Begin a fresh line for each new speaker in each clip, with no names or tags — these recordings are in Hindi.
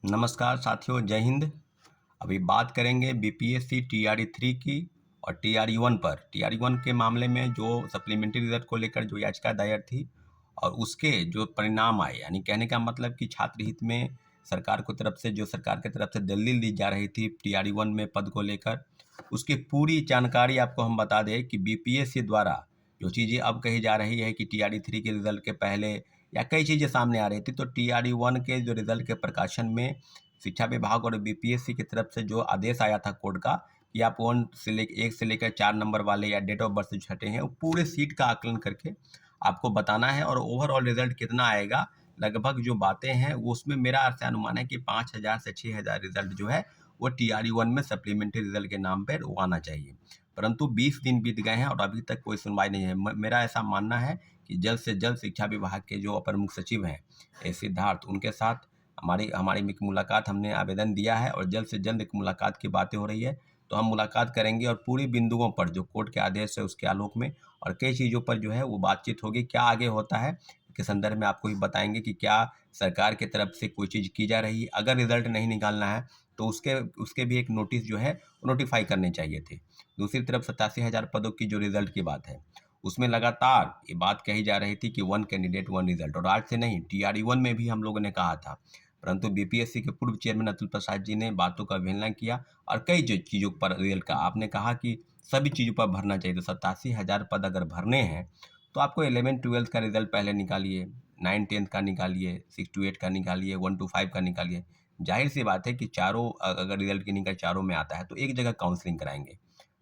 नमस्कार साथियों, जय हिंद। अभी बात करेंगे बीपीएससी टीआरई 3 की और टीआरई 1 पर। टीआरई 1 के मामले में जो सप्लीमेंट्री रिजल्ट को लेकर जो याचिका दायर थी और उसके जो परिणाम आए, यानी कहने का मतलब कि छात्र हित में सरकार की तरफ से दलील दी जा रही थी टीआरई 1 में पद को लेकर, उसकी पूरी जानकारी आपको हम बता दें कि बीपीएससी द्वारा जो चीज़ें अब कही जा रही है कि टीआरई 3 के रिजल्ट के पहले या कई चीज़ें सामने आ रही थी, तो टीआरई 1 के जो रिजल्ट के प्रकाशन में शिक्षा विभाग और बीपीएससी की तरफ से जो आदेश आया था कोर्ट का कि आप 1 से लेकर 4 नंबर वाले या डेट ऑफ बर्थ से छठे हैं, वो पूरे सीट का आकलन करके आपको बताना है और ओवरऑल रिजल्ट कितना आएगा, लगभग जो बातें हैं वो उसमें मेरा ऐसा अनुमान है कि 5,000 से 6,000 रिजल्ट जो है वो टीआरई 1 में सप्लीमेंट्री रिजल्ट के नाम पर वो आना चाहिए। परंतु 20 दिन बीत गए हैं और अभी तक कोई सुनवाई नहीं है। मेरा ऐसा मानना है कि जल्द से जल्द शिक्षा विभाग के जो अपर मुख्य सचिव हैं सिद्धार्थ, उनके साथ हमारी हमारी एक मुलाकात हमने आवेदन दिया है और जल्द से जल्द एक मुलाकात की बातें हो रही है, तो हम मुलाकात करेंगे और पूरी बिंदुओं पर जो कोर्ट के आदेश है उसके आलोक में और कई चीज़ों पर जो है वो बातचीत होगी। क्या आगे होता है के संदर्भ में आपको ही बताएंगे कि क्या सरकार की तरफ से कोई चीज़ की जा रही है। अगर रिजल्ट नहीं निकालना है तो उसके उसके भी एक नोटिस जो है नोटिफाई करने चाहिए थे। दूसरी तरफ 87,000 पदों की जो रिजल्ट की बात है, उसमें लगातार ये बात कही जा रही थी कि 1 कैंडिडेट 1 रिजल्ट, और आज से नहीं, टीआरई 1 में भी हम लोगों ने कहा था। परंतु बीपीएससी के पूर्व चेयरमैन अतुल प्रसाद जी ने बातों का अवहेलना किया और कई जो चीज़ों पर रिजल्ट का आपने कहा कि सभी चीज़ों पर भरना चाहिए। तो 87,000 पद अगर भरने हैं तो आपको 11-12 का रिजल्ट पहले निकालिए, 9-10 का निकालिए, 6-8 का निकालिए, 1-5 का निकालिए। जाहिर सी बात है कि चारों अगर रिजल्ट की निकाल चारों में आता है तो एक जगह काउंसलिंग कराएंगे।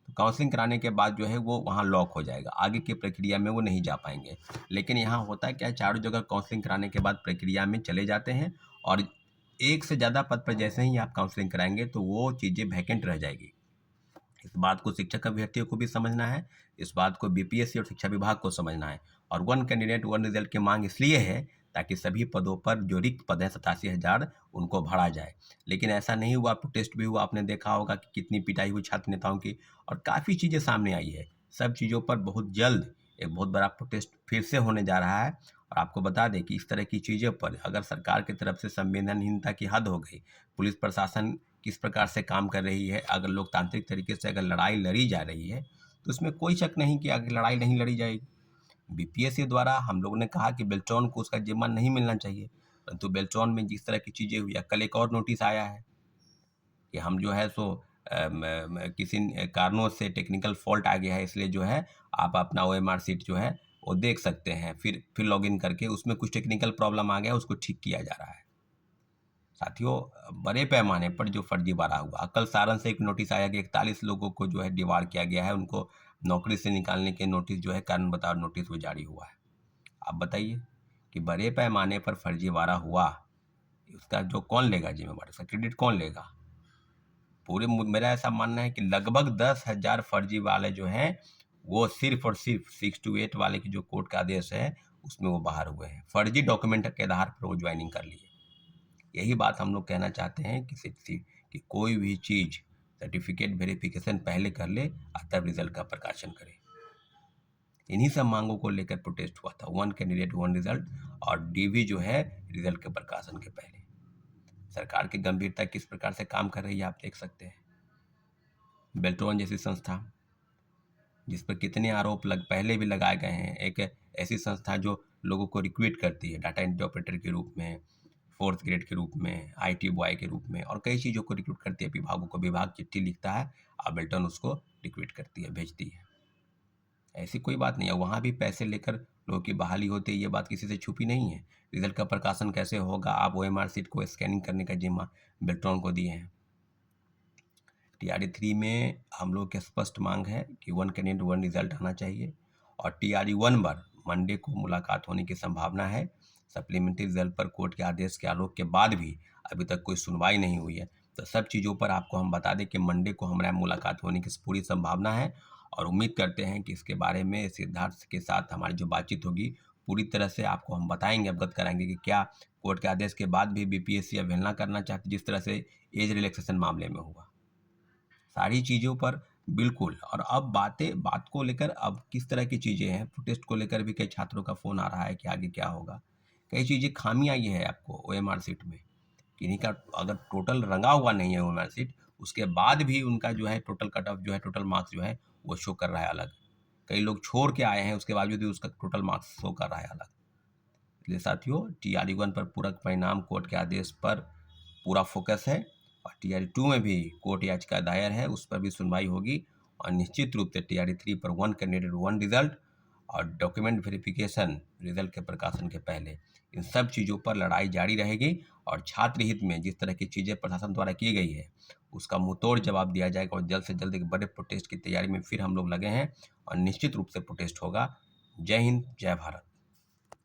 तो काउंसलिंग कराने के बाद जो है वो वहाँ लॉक हो जाएगा, आगे की प्रक्रिया में वो नहीं जा पाएंगे। लेकिन यहाँ होता है क्या, चारों जगह काउंसलिंग कराने के बाद प्रक्रिया में चले जाते हैं और एक से ज़्यादा पद पर जैसे ही आप काउंसलिंग कराएंगे तो वो चीज़ें वैकेंट रह जाएगी। इस बात को शिक्षक अभ्यर्थियों को भी समझना है, इस बात को बीपीएससी और शिक्षा विभाग को समझना है। और 1 कैंडिडेट 1 रिजल्ट की मांग इसलिए है ताकि सभी पदों पर जो रिक्त पद हैं 87,000 उनको भरा जाए। लेकिन ऐसा नहीं हुआ, प्रोटेस्ट भी हुआ, आपने देखा होगा कि कितनी पिटाई हुई छात्र नेताओं की और काफ़ी चीज़ें सामने आई है। सब चीज़ों पर बहुत जल्द एक बहुत बड़ा प्रोटेस्ट फिर से होने जा रहा है। और आपको बता दें कि इस तरह की चीज़ों पर अगर सरकार की तरफ से संवेदनहीनता की हद हो गई, पुलिस प्रशासन किस प्रकार से काम कर रही है, अगर लोकतांत्रिक तरीके से अगर लड़ाई लड़ी जा रही है तो उसमें कोई शक नहीं कि आगे लड़ाई नहीं लड़ी जाएगी। बीपीएससी द्वारा हम लोगों ने कहा कि बेल्ट्रॉन को उसका जिम्मा नहीं मिलना चाहिए, परंतु बेल्ट्रॉन में जिस तरह की चीज़ें हुई, कल एक और नोटिस आया है कि हम जो है सो किसी कारणों से टेक्निकल फॉल्ट आ गया है, इसलिए जो है आप अपना ओएमआर सीट जो है वो देख सकते हैं, फिर लॉगिन करके उसमें कुछ टेक्निकल प्रॉब्लम आ गया, उसको ठीक किया जा रहा है। साथियों, बड़े पैमाने पर जो फर्जीवाड़ा हुआ, कल सारण से एक नोटिस आया कि 41 लोगों को जो है डिवार किया गया है, उनको नौकरी से निकालने के नोटिस जो है कारण बताओ नोटिस वो जारी हुआ है। आप बताइए कि बड़े पैमाने पर फर्जीवाड़ा हुआ, उसका जो कौन लेगा जिम्मेवारी, उसका क्रेडिट कौन लेगा? मेरा ऐसा मानना है कि लगभग 10,000 फर्जी वाले जो हैं वो सिर्फ और सिर्फ 6-8 वाले की जो कोर्ट का आदेश है उसमें वो बाहर हुए हैं, फर्जी डॉक्यूमेंट के आधार पर वो ज्वाइनिंग कर लिए। यही बात हम लोग कहना चाहते हैं कि कोई भी चीज़ सर्टिफिकेट वेरिफिकेशन पहले कर ले और तब रिजल्ट का प्रकाशन करे। इन्हीं सब मांगों को लेकर प्रोटेस्ट हुआ था, 1 कैंडिडेट 1 रिजल्ट और डीवी जो है रिजल्ट के प्रकाशन के पहले। सरकार की गंभीरता किस प्रकार से काम कर रही है आप देख सकते हैं। बेल्ट्रॉन जैसी संस्था जिस पर कितने आरोप पहले भी लगाए गए हैं, एक ऐसी संस्था जो लोगों को रिक्रूट करती है डाटा एंट्री ऑपरेटर के रूप में, 4th ग्रेड के रूप में, आईटी बॉय के रूप में और कई चीज़ों को रिक्रूट करती है विभागों को, विभाग चिट्ठी लिखता है और बेल्टन उसको रिक्रूट करती है, भेजती है। ऐसी कोई बात नहीं है, वहाँ भी पैसे लेकर लोगों की बहाली होती है, ये बात किसी से छुपी नहीं है। रिजल्ट का प्रकाशन कैसे होगा, आप ओएमआर सीट को स्कैनिंग करने का जिम्मा बेल्ट्रॉन को दिए हैं। टीआरई 3 में हम लोग की स्पष्ट मांग है कि 1 कैंडिडेट 1 रिजल्ट आना चाहिए और टीआरई 1 पर मंडे को मुलाकात होने की संभावना है। सप्लीमेंट्री रिजल्ट पर कोर्ट के आदेश के आलोक के बाद भी अभी तक कोई सुनवाई नहीं हुई है, तो सब चीज़ों पर आपको हम बता दें कि मंडे को हमारा मुलाकात होने की पूरी संभावना है और उम्मीद करते हैं कि इसके बारे में सिद्धार्थ के साथ हमारी जो बातचीत होगी पूरी तरह से आपको हम बताएंगे, अवगत कराएंगे कि क्या कोर्ट के आदेश के बाद भी बीपीएससी अवहेलना करना चाहती जिस तरह से एज रिलैक्सेशन मामले में हुआ। सारी चीज़ों पर बिल्कुल। और अब बात को लेकर अब किस तरह की चीज़ें हैं, प्रोटेस्ट को लेकर भी कई छात्रों का फ़ोन आ रहा है कि आगे क्या होगा। कई चीज़ें खामी आई है आपको ओएमआर सीट में, किन्हीं का अगर टोटल रंगा हुआ नहीं है वो मार्कशीट, उसके बाद भी उनका जो है टोटल कट ऑफ जो है, टोटल मार्क्स जो है वो शो कर रहा है अलग। कई लोग छोड़ के आए हैं, उसके बावजूद भी उसका टोटल मार्क्स शो कर रहा है अलग। इसलिए साथियों, TRE 1 पर पूरक परिणाम कोर्ट के आदेश पर पूरा फोकस है, और TRE 2 में भी कोर्ट याचिका दायर है, उस पर भी सुनवाई होगी। और निश्चित रूप से TRE 3 पर 1 कैंडिडेट 1 रिजल्ट और डॉक्यूमेंट वेरिफिकेशन रिजल्ट के प्रकाशन के पहले इन सब चीज़ों पर लड़ाई जारी रहेगी। और छात्र हित में जिस तरह की चीज़ें प्रशासन द्वारा की गई है, उसका मुंहतोड़ जवाब दिया जाएगा, और जल्द से जल्द एक बड़े प्रोटेस्ट की तैयारी में फिर हम लोग लगे हैं, और निश्चित रूप से प्रोटेस्ट होगा। जय हिंद, जय भारत।